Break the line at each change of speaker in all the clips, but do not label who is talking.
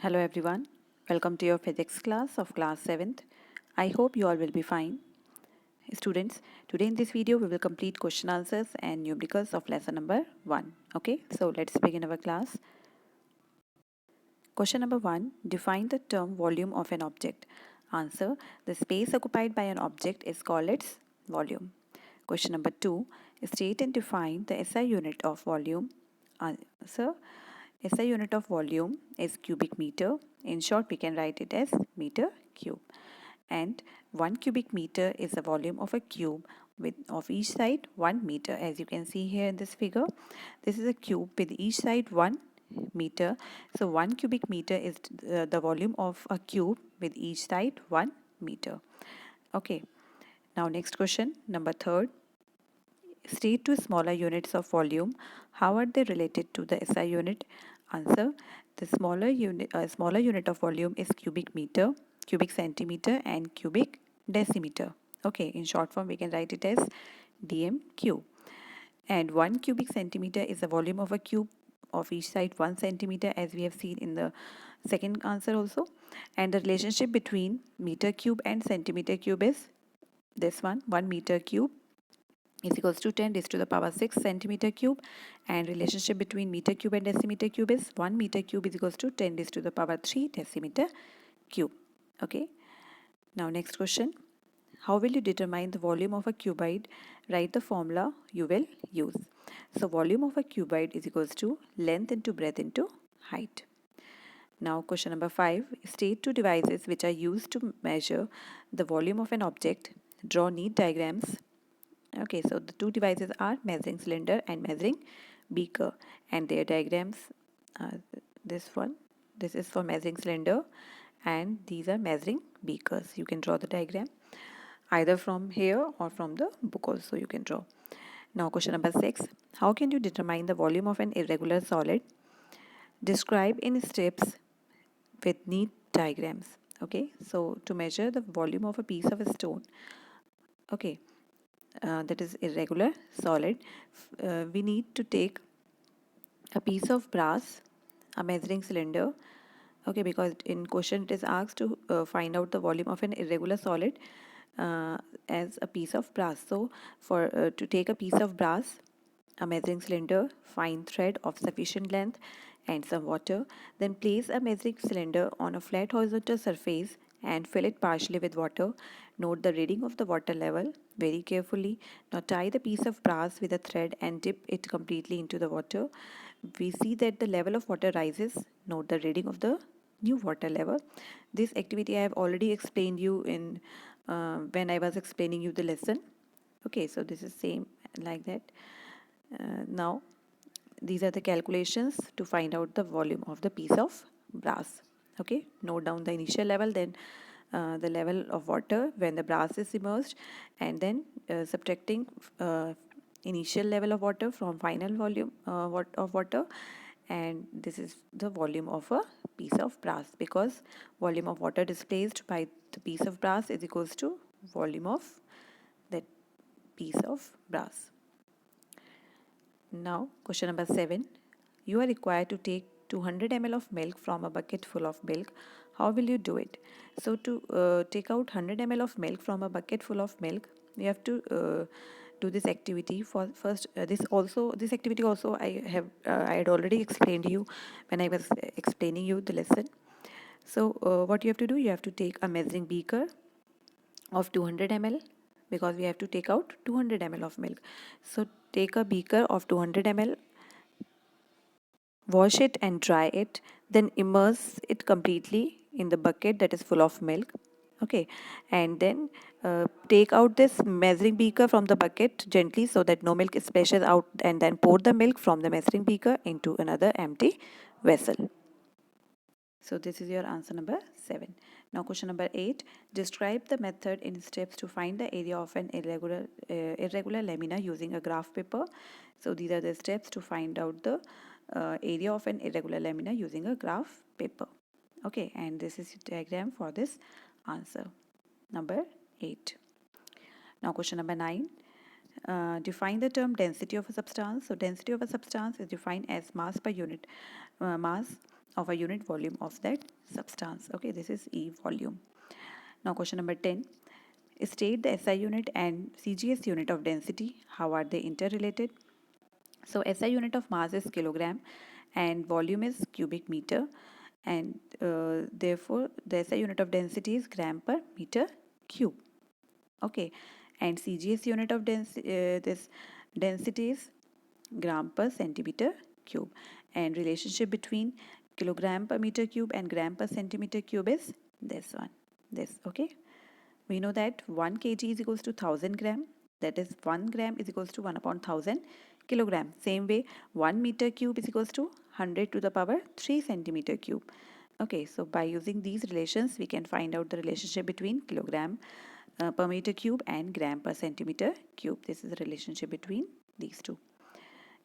Hello everyone, welcome to your physics class of class 7th. I hope you all will be fine. Students, today in this video we will complete question answers and numericals of lesson number 1. Okay, so let's begin our class. Question number 1, define the term volume of an object. Answer, the space occupied by an object is called its volume. Question number 2, state and define the SI unit of volume. Answer, SI unit of volume is cubic meter. In short, we can write it as meter cube. And 1 cubic meter is the volume of a cube with of each side 1 meter. As you can see here in this figure, this is a cube with each side 1 meter. So 1 cubic meter is the volume of a cube with each side 1 meter. Okay. Now next question, number 3rd. State two smaller units of volume. How are they related to the SI unit? Answer, the smaller unit of volume is cubic meter, cubic centimeter and cubic decimeter. Okay, in short form we can write it as dm3. And 1 cubic centimeter is the volume of a cube of each side 1 centimeter, as we have seen in the second answer also. And the relationship between meter cube and centimeter cube is this one, 1 meter cube is equals to 10 raised to the power 6 centimeter cube, and relationship between meter cube and decimeter cube is 1 meter cube is equals to 10 raised to the power 3 decimeter cube. Okay, now next question, how will you determine the volume of a cuboid? Write the formula you will use. So volume of a cuboid is equals to length into breadth into height. Now question number 5, state two devices which are used to measure the volume of an object. Draw neat diagrams. Okay, so the two devices are measuring cylinder and measuring beaker, and their diagrams are this one. This is for measuring cylinder and these are measuring beakers. You can draw the diagram either from here or from the book also you can draw. Now question number 6, how can you determine the volume of an irregular solid? Describe in steps with neat diagrams. Okay, so to measure the volume of a piece of a stone, okay, that is irregular solid, we need to take a piece of brass, a measuring cylinder. Okay, because in question it is asked to find out the volume of an irregular solid uh, as a piece of brass. So for to take a piece of brass, a measuring cylinder, fine thread of sufficient length and some water, then place a measuring cylinder on a flat horizontal surface and fill it partially with water. Note the reading of the water level very carefully. Now tie the piece of brass with a thread and dip it completely into the water. We see that the level of water rises. Note the reading of the new water level. This activity I have already explained you in when I was explaining you the lesson. Okay, so this is same like that. Now these are the calculations to find out the volume of the piece of brass. Okay, note down the initial level, then the level of water when the brass is immersed, and then subtracting initial level of water from final volume of water, and this is the volume of a piece of brass, because volume of water displaced by the piece of brass is equals to volume of that piece of brass. Now question number 7, you are required to take 200 ml of milk from a bucket full of milk. How will you do it? So to take out 100 ml of milk from a bucket full of milk, you have to do this activity. For first this activity also I had already explained you when I was explaining you the lesson. So what you have to do, you have to take a measuring beaker of 200 ml, because we have to take out 200 ml of milk. So take a beaker of 200 ml, wash it and dry it, then immerse it completely in the bucket that is full of milk. Okay, and then take out this measuring beaker from the bucket gently so that no milk splashes out, and then pour the milk from the measuring beaker into another empty vessel. So this is your answer number 7. Now question number 8. Describe the method in steps to find the area of an irregular lamina using a graph paper. So these are the steps to find out the area of an irregular lamina using a graph paper. Okay, and this is the diagram for this answer number 8. Now question number 9. Define the term density of a substance. So density of a substance is defined as mass per unit mass of a unit volume of that substance. Okay, this is E volume. Now question number 10. State the SI unit and CGS unit of density. How are they interrelated? So SI unit of mass is kilogram and volume is cubic meter, and therefore the SI unit of density is gram per meter cube. Okay, and CGS unit of this density is gram per centimeter cube, and relationship between kilogram per meter cube and gram per centimeter cube is this one, this. Okay, we know that 1 kg is equals to 1000 gram, that is 1 gram is equals to 1 upon 1000 kilogram. Same way 1 meter cube is equals to 100 to the power 3 centimeter cube. Okay, so by using these relations we can find out the relationship between kilogram per meter cube and gram per centimeter cube. This is the relationship between these two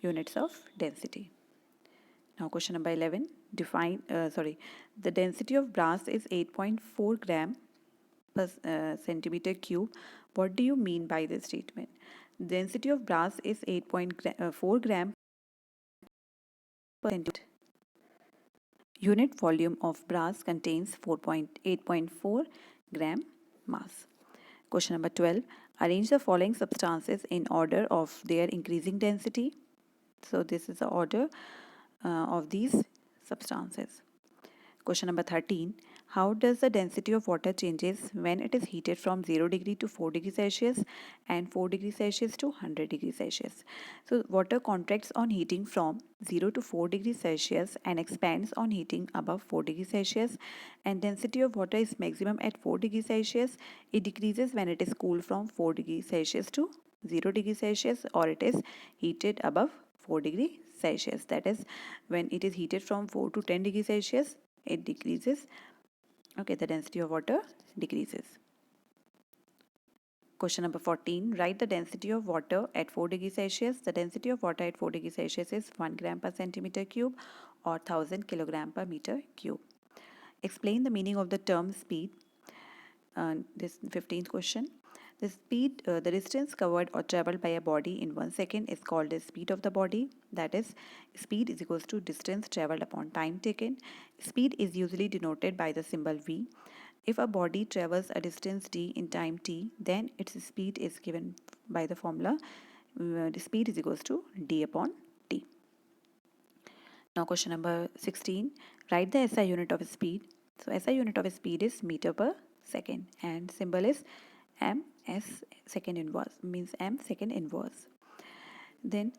units of density. Now question number 11, the density of brass is 8.4 gram per centimeter cube. What do you mean by this statement? Density of brass is 8.4 gram per centimeter. Unit volume of brass contains 8.4 gram mass. Question number 12. Arrange the following substances in order of their increasing density. So this is the order of these substances. Question number 13. How does the density of water changes when it is heated from 0 degree to 4 degree Celsius and 4 degree Celsius to 100 degree Celsius? So water contracts on heating from 0 to 4 degree Celsius and expands on heating above 4 degree Celsius, and density of water is maximum at 4 degree Celsius. It decreases when it is cooled from 4 degree Celsius to 0 degree Celsius, or it is heated above 4 degree Celsius. That is, when it is heated from 4 to 10 degree Celsius, it decreases. Okay, the density of water decreases. Question number 14. Write the density of water at 4 degrees Celsius. The density of water at 4 degrees Celsius is 1 gram per centimeter cube or 1000 kilogram per meter cube. Explain the meaning of the term speed. This 15th question. The distance covered or traveled by a body in 1 second is called the speed of the body. That is, speed is equals to distance traveled upon time taken. Speed is usually denoted by the symbol v. If a body travels a distance d in time t, then its speed is given by the formula the speed is equals to d upon t. Now question number 16. Write the SI unit of speed. So SI unit of speed is meter per second, and symbol is ms second inverse, means m second inverse. Then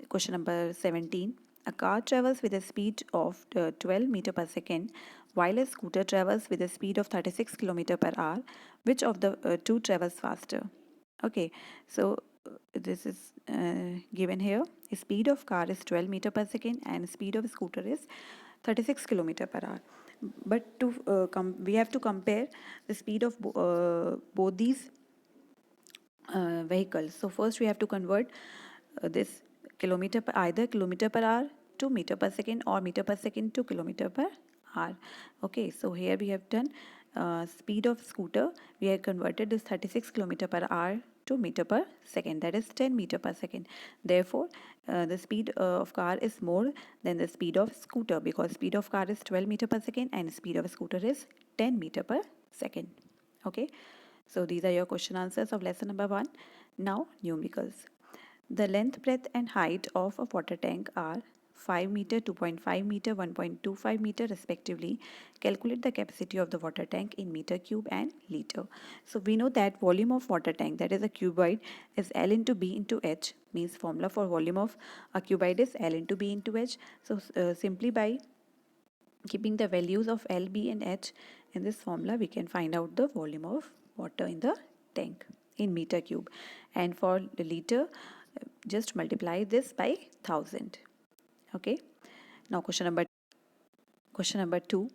question number 17. A car travels with a speed of 12 meter per second while a scooter travels with a speed of 36 kilometer per hour. Which of the two travels faster? Okay, so this is given here. Speed of car is 12 meter per second and speed of scooter is 36 kilometer per hour. But to we have to compare the speed of both these vehicles. So first we have to convert this either kilometer per hour to meter per second or meter per second to kilometer per hour. Okay, so here we have done speed of scooter. We have converted this 36 kilometer per hour to meter per second, that is 10 meter per second. Therefore the speed of car is more than the speed of scooter, because speed of car is 12 meter per second and speed of scooter is 10 meter per second. Okay, so these are your question answers of lesson number 1. Now numericals. The length, breadth and height of a water tank are 5 meter, 2.5 meter, 1.25 meter respectively. Calculate the capacity of the water tank in meter cube and liter. So we know that volume of water tank, that is a cuboid, is L into B into H, means formula for volume of a cuboid is L into B into H. So simply by keeping the values of L, B and H in this formula, we can find out the volume of water in the tank in meter cube. And for the liter, just multiply this by 1000. Okay, now question number 2.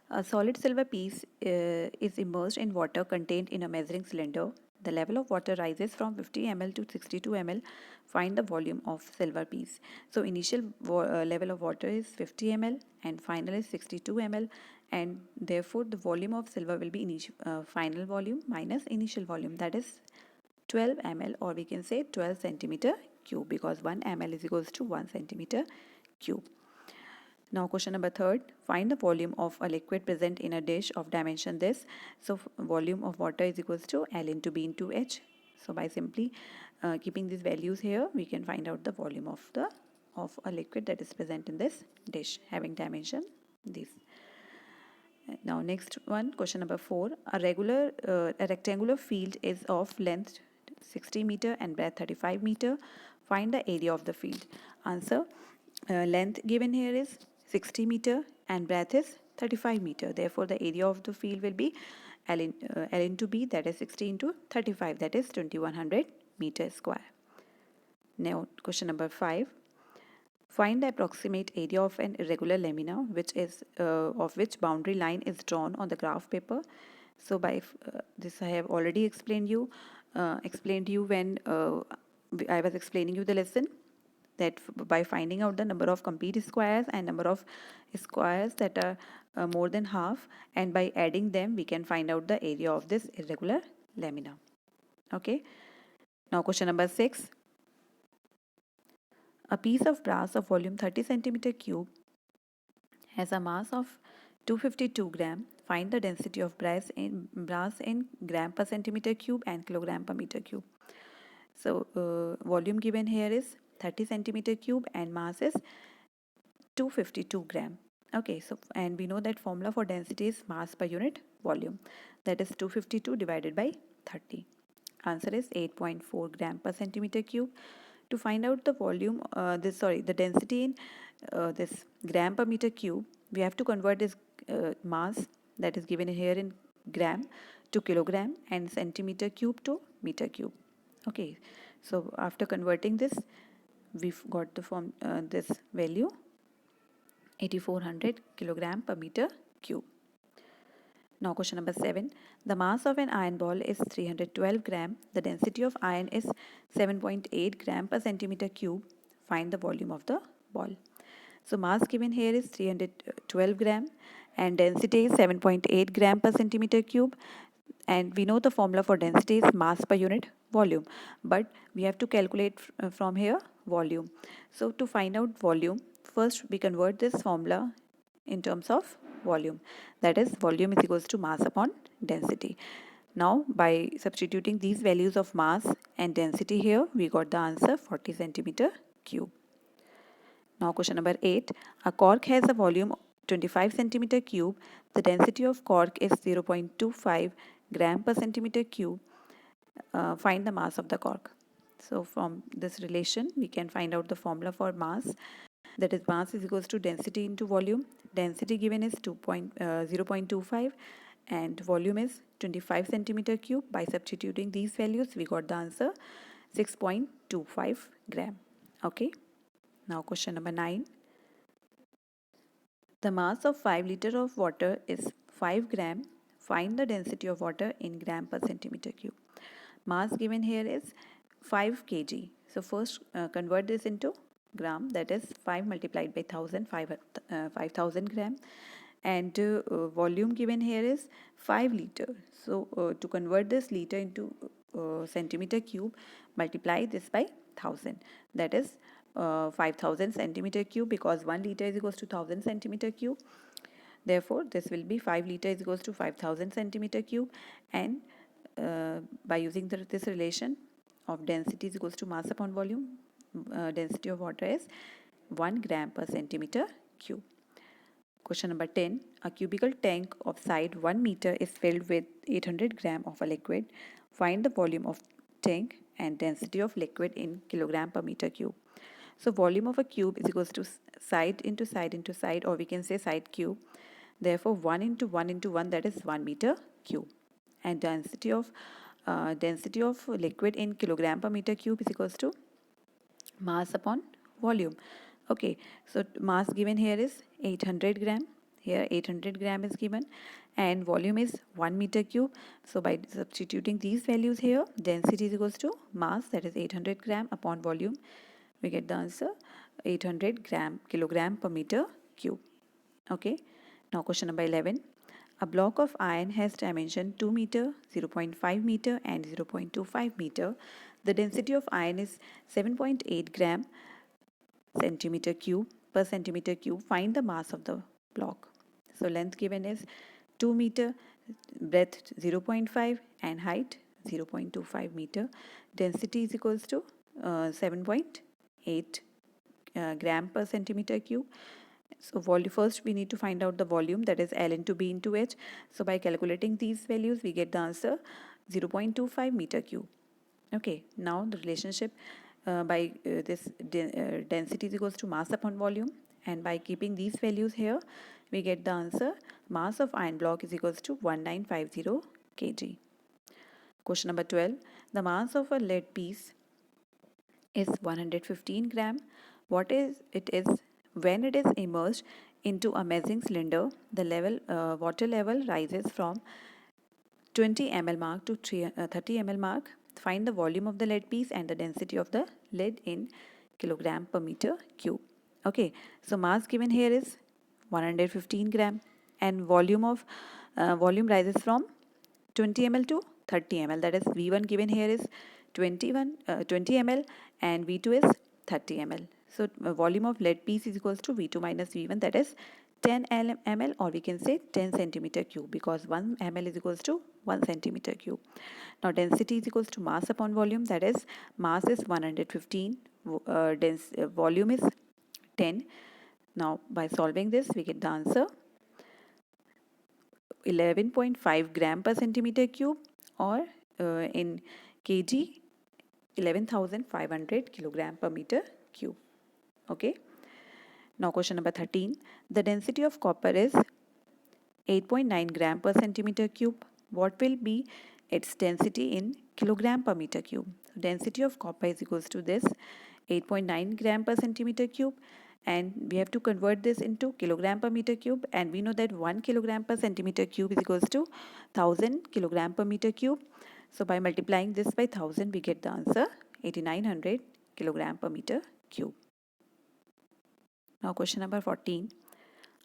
A solid silver piece is immersed in water contained in a measuring cylinder. The level of water rises from 50 ml to 62 ml. Find the volume of silver piece. So initial level of water is 50 ml and final is 62 ml, and therefore the volume of silver will be final volume minus initial volume, that is 12 ml, or we can say 12 centimeter cube, because 1 ml is equals to 1 centimeter cube. Now question number 3, find the volume of a liquid present in a dish of dimension this. So volume of water is equals to L into B into H. So by simply keeping these values here, we can find out the volume of a liquid that is present in this dish having dimension this. Now next one, question number 4, a rectangular field is of length 60 meter and breadth 35 meter. Find the area of the field. Answer, length given here is 60 meter and breadth is 35 meter. Therefore, the area of the field will be L into B, that is 60 into 35, that is 2100 meter square. Now question number 5, find the approximate area of an irregular lamina of which boundary line is drawn on the graph paper. So by this I have already explained you when I was explaining you the lesson, that by finding out the number of complete squares and number of squares that are more than half, and by adding them we can find out the area of this irregular lamina. Okay. Now question number 6. A piece of brass of volume 30 centimeter cube has a mass of 252 gram. Find the density of brass in gram per centimeter cube and kilogram per meter cube. So volume given here is 30 centimeter cube and mass is 252 gram. Okay, so and we know that formula for density is mass per unit volume, that is 252 divided by 30. Answer is 8.4 gram per centimeter cube. To find out the volume, the density in this gram per meter cube, we have to convert this mass that is given here in gram to kilogram and centimeter cube to meter cube. Okay, so after converting this, we've got the form this value 8400 kilogram per meter cube. Now question number 7. The mass of an iron ball is 312 gram. The density of iron is 7.8 gram per centimeter cube. Find the volume of the ball. So mass given here is 312 gram and density is 7.8 gram per centimeter cube. And we know the formula for density is mass per unit volume. But we have to calculate from here volume. So to find out volume, first we convert this formula in terms of volume, that is volume is equals to mass upon density. Now by substituting these values of mass and density here, we got the answer 40 centimeter cube. Now question number 8, a cork has a volume 25 centimeter cube. The density of cork is 0.25 gram per centimeter cube. Find the mass of the cork. So from this relation we can find out the formula for mass, that is mass is equals to density into volume. Density given is 0.25 and volume is 25 centimeter cube. By substituting these values, we got the answer 6.25 gram. Okay. Now question number 9. The mass of 5 liter of water is 5 gram. Find the density of water in gram per centimeter cube. Mass given here is 5 kg. So first convert this into gram, that is 5 multiplied by 1000, 5000 gram, and volume given here is 5 liter. So to convert this liter into centimeter cube, multiply this by 1000, that is 5000 centimeter cube, because 1 liter is equals to 1000 centimeter cube. Therefore this will be 5 liter is equals to 5000 centimeter cube, and by using this relation of density is equals to mass upon volume, density of water is 1 gram per centimeter cube. Question number 10. A cubical tank of side 1 meter is filled with 800 gram of a liquid. Find the volume of tank and density of liquid in kilogram per meter cube. So volume of a cube is equals to side into side into side, or we can say side cube. Therefore 1 into 1 into 1, that is 1 meter cube. And density of liquid in kilogram per meter cube is equals to mass upon volume. Okay, so mass given here is 800 gram. Here 800 gram is given and volume is 1 meter cube. So by substituting these values here, density is equals to mass, that is 800 gram upon volume. We get the answer 800 kilogram per meter cube. Okay, now question number 11. A block of iron has dimension 2 meter, 0.5 meter and 0.25 meter. The density of iron is 7.8 gram centimeter cube. per centimeter cube, find the mass of the block. So length given is 2 meter, breadth 0.5 and height 0.25 meter. Density is equals to 7.8 gram per centimeter cube. So first we need to find out the volume, that is L into B into H. So by calculating these values we get the answer 0.25 meter cube. Okay, now the relationship by this density is equals to mass upon volume, and by keeping these values here we get the answer mass of iron block is equals to 1950 kg. Question number 12. The mass of a lead piece is 115 gram. What is it is when it is immersed into a measuring cylinder, the water level rises from 20 ml mark to 30 ml mark. Find the volume of the lead piece and the density of the lead in kilogram per meter cube. Okay, so mass given here is 115 gram, and volume rises from 20 ml to 30 ml. That is V1 given here is 20 ml and V2 is 30 ml. So volume of lead piece is equals to V2 minus V1, that is 10 ml, or we can say 10 centimeter cube, because 1 ml is equals to 1 centimeter cube. Now density is equals to mass upon volume, that is mass is 115, volume is 10. Now by solving this we get the answer 11.5 gram per centimeter cube, or in kg 11,500 kilogram per meter cube. Okay. Now question number 13. The density of copper is 8.9 gram per centimeter cube. What will be its density in kilogram per meter cube? Density of copper is equals to this 8.9 gram per centimeter cube, and we have to convert this into kilogram per meter cube, and we know that 1 kilogram per centimeter cube is equals to 1000 kilogram per meter cube. So by multiplying this by 1000 we get the answer 8900 kilogram per meter cube. Now question number 14.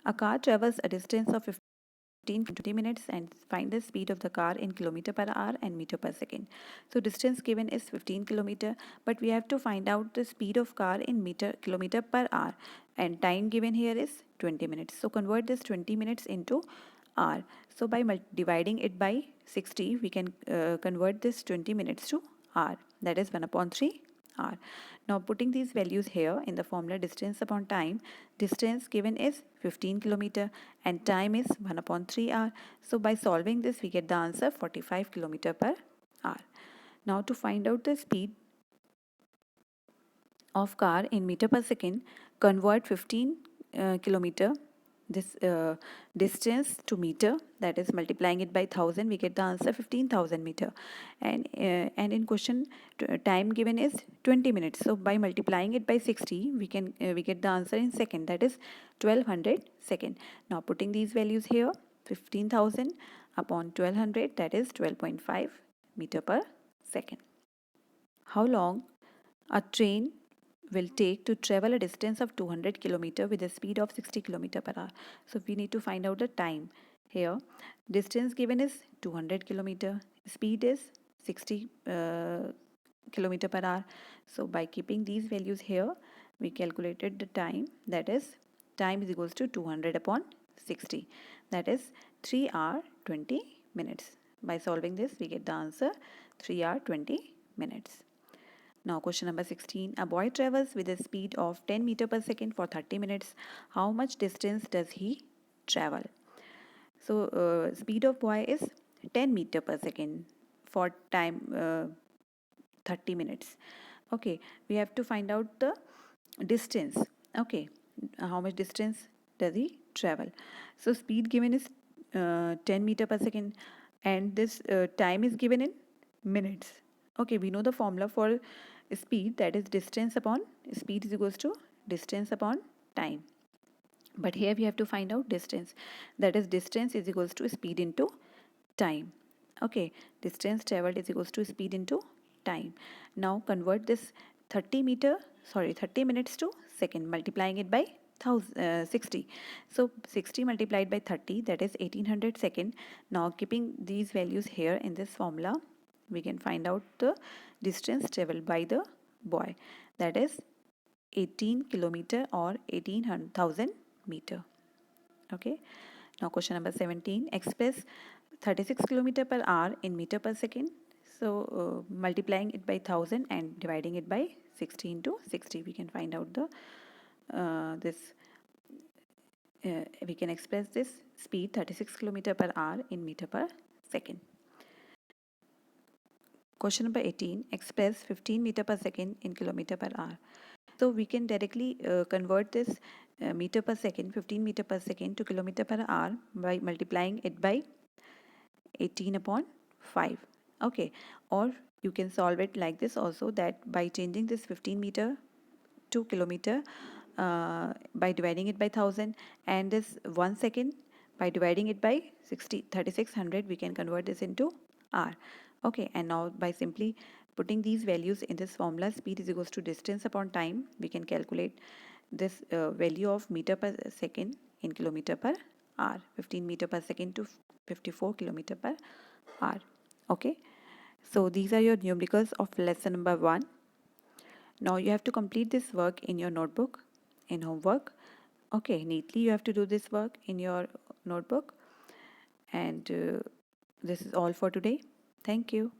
A car travels a distance of 15 to 20 minutes and find the speed of the car in kilometer per hour and meter per second. So distance given is 15 kilometer, but we have to find out the speed of car in kilometer per hour, and time given here is 20 minutes. So convert this 20 minutes into hour. So by dividing it by 60 we can convert this 20 minutes to hour, that is 1 upon 3 hour. Now putting these values here in the formula distance upon time, distance given is 15 kilometer and time is 1 upon 3 hour. So by solving this we get the answer 45 kilometer per hour. Now to find out the speed of car in meter per second, convert 15 kilometer this distance to meter, that is multiplying it by 1000 we get the answer 15,000 meter, and in question time given is 20 minutes. So by multiplying it by 60 we get the answer in second, that is 1200 second. Now putting these values here, 15,000 upon 1200, that is 12.5 meter per second. How long a train will take to travel a distance of 200 km with a speed of 60 km per hour? So we need to find out the time here. Distance given is 200 km, speed is 60 km per hour. So by keeping these values here we calculated the time, that is time is equals to 200 upon 60, that is 3 hour 20 minutes. By solving this we get the answer 3 hour 20 minutes. Now question number 16. A boy travels with a speed of 10 meter per second for 30 minutes. How much distance does he travel? So speed of boy is 10 meter per second for time 30 minutes. Okay, we have to find out the distance. Okay, how much distance does he travel? So speed given is 10 meter per second, and this time is given in minutes. Okay, we know the formula for speed, that is distance upon speed is equals to distance upon time. But here we have to find out distance, that is distance is equals to speed into time. Okay, distance traveled is equals to speed into time. Now convert this 30 minutes to second, multiplying it by 60. So 60 multiplied by 30, that is 1800 second. Now keeping these values here in this formula we can find out the distance traveled by the boy, that is 18 kilometer or 18,000 meter. Okay. Now question number 17. Express 36 kilometer per hour in meter per second. So multiplying it by 1000 and dividing it by 60 into 60, we can find out the we can express this speed 36 kilometer per hour in meter per second. Question number 18. Express 15 meter per second in kilometer per hour. So we can directly convert this meter per second, 15 meter per second to kilometer per hour by multiplying it by 18 upon 5. Okay. Or you can solve it like this also, that by changing this 15 meter to kilometer by dividing it by 1000, and this 1 second by dividing it by 3600, we can convert this into hour. Okay, and now by simply putting these values in this formula, speed is equals to distance upon time, we can calculate this value of meter per second in kilometer per hour. 15 meter per second to 54 kilometer per hour. Okay, so these are your numericals of lesson number 1. Now you have to complete this work in your notebook, in homework. Okay, neatly you have to do this work in your notebook. And this is all for today. Thank you.